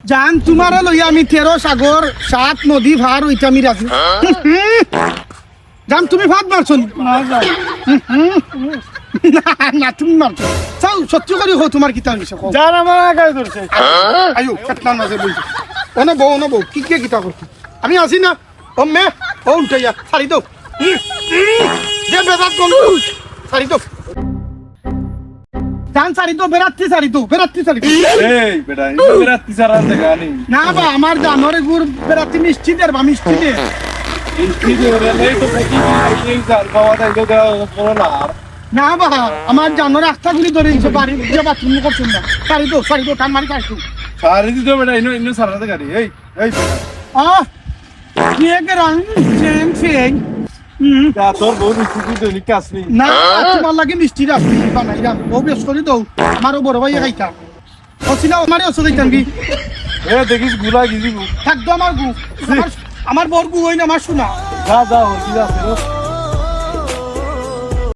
জান তোমার লইয়া আমি 13 সাগর 7 নদী ভার হইতে আমি রাজি জান তুমি ভাত মারছো না জান না তুমি মারছো চাও সত্যি করে হো তোমার কিতা হইছে জান আমার আগে ধরছে আয়ো কাটলাম মাঝে বলছো অন বউ কি কিতা করছো আমি আসি না ও মে ও উঠাইয়া ছাড়ি দাও যে বেদাত কোন ছাড়ি দাও জান ছাড়ি দাও বেরাত্তি ছাড়ি দাও এই বেটা এই রাত্রি সারা দেখা নেই না বা আমার জানরে গুড় বেরাত্তি মিষ্টি দের বা মিষ্টি দে কি করে নেই তো কি এই জাল খাওয়া দাইলো পুরো না না বা আমার জানরে আস্থা গুলি ধরে দিছে বাড়ি যে বাথরুম করছেন না ছাড়ি দাও টান মারি কাটু সারি দিতো বেটা ইনো সারা দে গাড়ি এই আহ কে গরাং চেন ফেং তা তোর বউ মিষ্টি দৈনিক কাজ নেই না তোমার লাগে মিষ্টি রাখছি বানাইলাম ও বেশ করে দাও আমারও বড় ভাই খাইতা অছিলা আমারই অসুখ দিতাম কি এ দেখিস গুলা গিজি থাকতো আমার গু আমার বর গু হই না আমার শোনা যা যা হইছি যা